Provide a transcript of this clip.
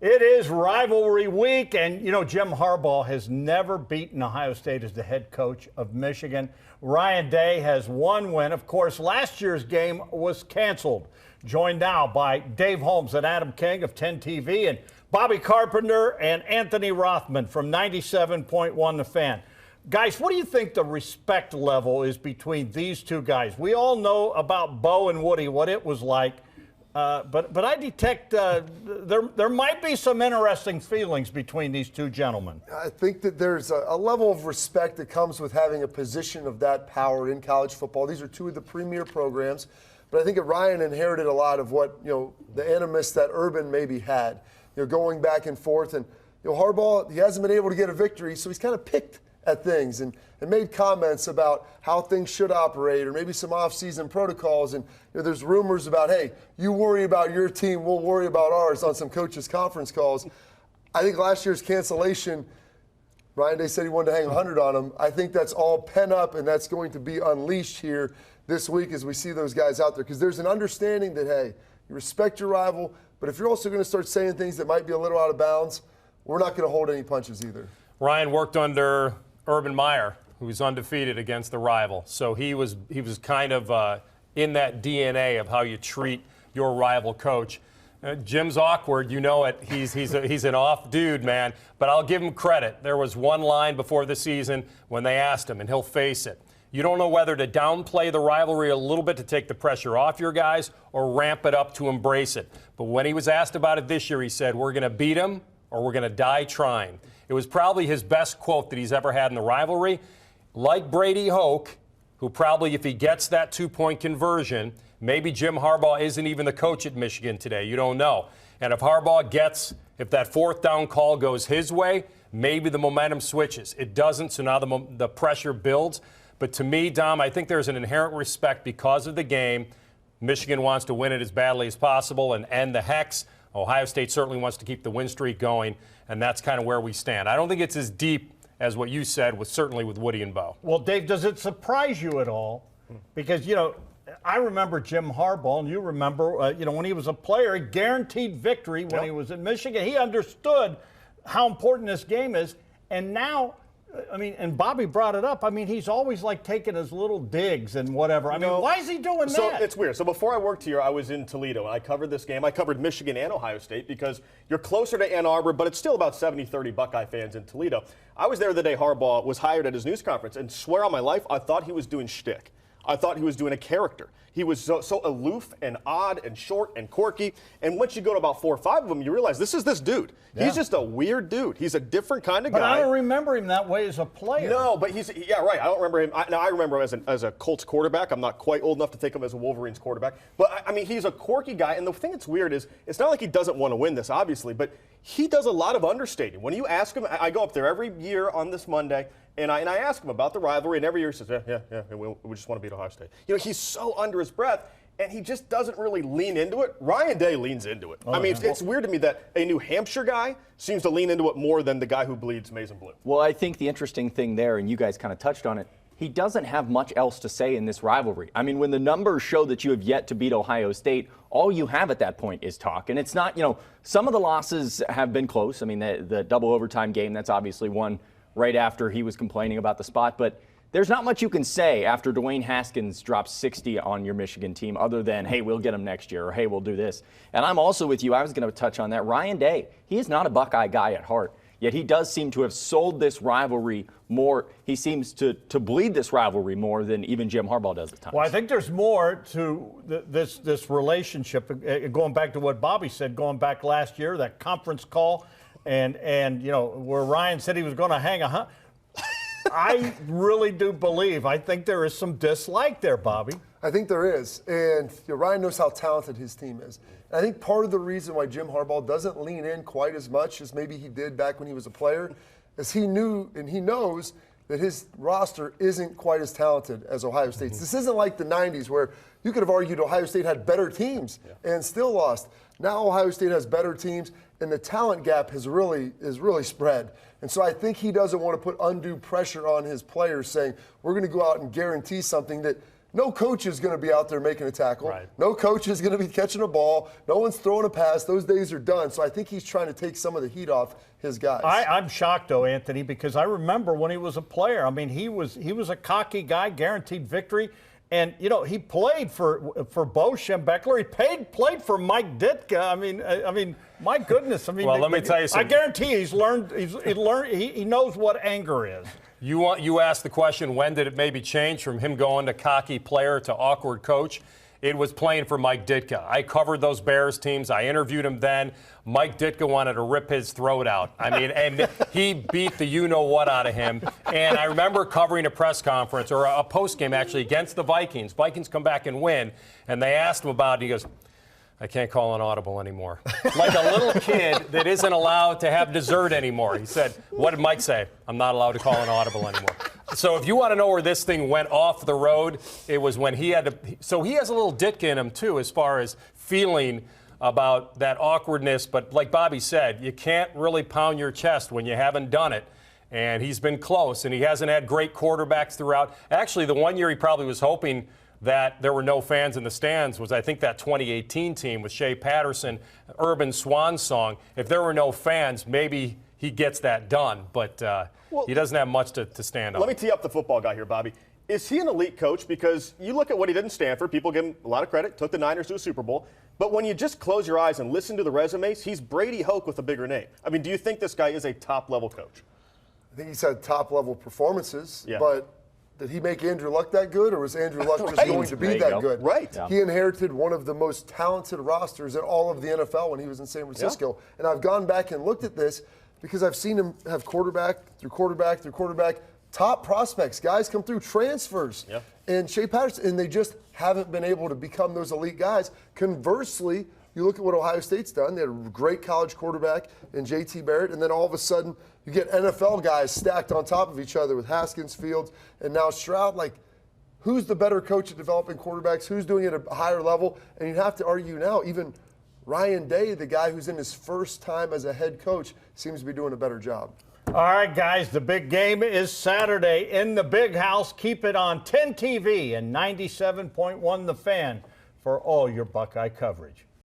It is rivalry week, and you know Jim Harbaugh has never beaten Ohio State as the head coach of Michigan. Ryan Day has one win. Of course, last year's game was canceled. Joined now by Dave Holmes and Adam King of 10 TV and Bobby Carpenter and Anthony Rothman from 97.1 The Fan. Guys, what do you think the respect level is between these two guys? We all know about Bo and Woody, what it was like. But I detect there might be some interesting feelings between these two gentlemen. I think that there's a level of respect that comes with having a position of that power in college football. These are two of the premier programs. But I think that Ryan inherited a lot of what, the animus that Urban maybe had, going back and forth. And, Harbaugh, he hasn't been able to get a victory, so he's kind of picked at things and made comments about how things should operate or maybe some off-season protocols. And there's rumors about, hey, you worry about your team, we'll worry about ours on some coaches' conference calls. I think last year's cancellation, Ryan Day said he wanted to hang 100 on him. I think that's all pent up, and that's going to be unleashed here this week as we see those guys out there. Because there's an understanding that, hey, you respect your rival, but if you're also going to start saying things that might be a little out of bounds, we're not going to hold any punches either. Ryan worked under Urban Meyer, who was undefeated against the rival. So he was kind of in that DNA of how you treat your rival coach. Jim's awkward, you know it. He's an off dude, man. But I'll give him credit. There was one line before the season when they asked him, and he'll face it. You don't know whether to downplay the rivalry a little bit to take the pressure off your guys or ramp it up to embrace it. But when he was asked about it this year, he said, we're going to beat him or we're going to die trying. It was probably his best quote that he's ever had in the rivalry. Like Brady Hoke, who probably, if he gets that two-point conversion, maybe Jim Harbaugh isn't even the coach at Michigan today. You don't know. And if if that fourth down call goes his way, maybe the momentum switches. It doesn't, so now the pressure builds. But to me, Dom, I think there's an inherent respect because of the game. Michigan wants to win it as badly as possible and end the hex. Ohio State certainly wants to keep the win streak going, and that's kind of where we stand. I don't think it's as deep as what you said, certainly with Woody and Bo. Well, Dave, does it surprise you at all? Because, I remember Jim Harbaugh, and you remember, when he was a player, guaranteed victory when he was in Michigan. He understood how important this game is, and now, and Bobby brought it up. He's always like taking his little digs and whatever. Why is he doing that? So it's weird. So before I worked here, I was in Toledo, and I covered this game. I covered Michigan and Ohio State because you're closer to Ann Arbor, but it's still about 70-30 Buckeye fans in Toledo. I was there the day Harbaugh was hired at his news conference, and swear on my life, I thought he was doing shtick. I thought he was doing a character. He was so aloof and odd and short and quirky. And once you go to about 4 or 5 of them, you realize this is this dude. Yeah. He's just a weird dude. He's a different kind of guy. But I don't remember him that way as a player. No, but right. I don't remember him. I remember him as a Colts quarterback. I'm not quite old enough to think of him as a Wolverines quarterback. But, he's a quirky guy. And the thing that's weird is it's not like he doesn't want to win this, obviously, but he does a lot of understating. When you ask him, I go up there every year on this Monday, and I ask him about the rivalry, and every year he says, yeah, we just want to beat Ohio State. He's so under his breath, and he just doesn't really lean into it. Ryan Day leans into it. It's weird to me that a New Hampshire guy seems to lean into it more than the guy who bleeds maize and blue. Well, I think the interesting thing there, and you guys kind of touched on it, he doesn't have much else to say in this rivalry. When the numbers show that you have yet to beat Ohio State, all you have at that point is talk. And it's not, some of the losses have been close. The double overtime game, that's obviously one right after he was complaining about the spot. But there's not much you can say after Dwayne Haskins drops 60 on your Michigan team other than, hey, we'll get him next year, or hey, we'll do this. And I'm also with you. I was going to touch on that. Ryan Day, he is not a Buckeye guy at heart. Yet he does seem to have sold this rivalry more. He seems to bleed this rivalry more than even Jim Harbaugh does at times. Well, I think there's more to this relationship. Going back to what Bobby said, going back last year, that conference call, and where Ryan said he was going to hang a I really do believe. I think there is some dislike there, Bobby. I think there is. And Ryan knows how talented his team is. And I think part of the reason why Jim Harbaugh doesn't lean in quite as much as maybe he did back when he was a player is he knew and he knows that his roster isn't quite as talented as Ohio State's. This isn't like the 90s where you could have argued Ohio State had better teams and still lost. Now Ohio State has better teams, and the talent gap is really spread. And so I think he doesn't want to put undue pressure on his players saying, we're going to go out and guarantee something that no coach is going to be out there making a tackle. Right. No coach is going to be catching a ball. No one's throwing a pass. Those days are done. So I think he's trying to take some of the heat off his guys. I'm shocked, though, Anthony, because I remember when he was a player. I mean, he was a cocky guy, guaranteed victory. And, you know, he played for Bo Schembechler. He played for Mike Ditka. I mean, my goodness. I mean, well, let me tell you something. I guarantee he knows what anger is. You asked the question, when did it maybe change from him going to cocky player to awkward coach? It was playing for Mike Ditka. I covered those Bears teams. I interviewed him then. Mike Ditka wanted to rip his throat out. I mean, and he beat the you-know-what out of him. And I remember covering a press conference, or a post-game actually, against the Vikings. Vikings come back and win, and they asked him about it. He goes, I can't call an audible anymore. Like a little kid that isn't allowed to have dessert anymore. He said, what did Mike say? I'm not allowed to call an audible anymore. So if you want to know where this thing went off the road, it was when he had to. So he has a little Ditka in him, too, as far as feeling about that awkwardness. But like Bobby said, you can't really pound your chest when you haven't done it. And he's been close, and he hasn't had great quarterbacks throughout. Actually, the one year he probably was hoping that there were no fans in the stands was, I think, that 2018 team with Shea Patterson, Urban Swan song. If there were no fans, maybe he gets that done. But he doesn't have much to stand on. Let me tee up the football guy here, Bobby. Is he an elite coach? Because you look at what he did in Stanford, people give him a lot of credit, took the Niners to a Super Bowl. But when you just close your eyes and listen to the resumes, he's Brady Hoke with a bigger name. I mean, do you think this guy is a top-level coach? I think he's had top-level performances, Yeah. but did he make Andrew Luck that good, or was Andrew Luck just going to be that good? Right. Yeah. He inherited one of the most talented rosters in all of the NFL when he was in San Francisco. Yeah. And I've gone back and looked at this because I've seen him have quarterback, top prospects, guys come through, transfers. Yeah. And Shea Patterson, and they just haven't been able to become those elite guys. Conversely, you look at what Ohio State's done. They had a great college quarterback in J.T. Barrett, and then all of a sudden you get NFL guys stacked on top of each other with Haskins, Fields, and now Stroud. Like, who's the better coach at developing quarterbacks? Who's doing it at a higher level? And you'd have to argue now, even Ryan Day, the guy who's in his first time as a head coach, seems to be doing a better job. All right, guys, the big game is Saturday in the Big House. Keep it on 10 TV and 97.1 The Fan for all your Buckeye coverage.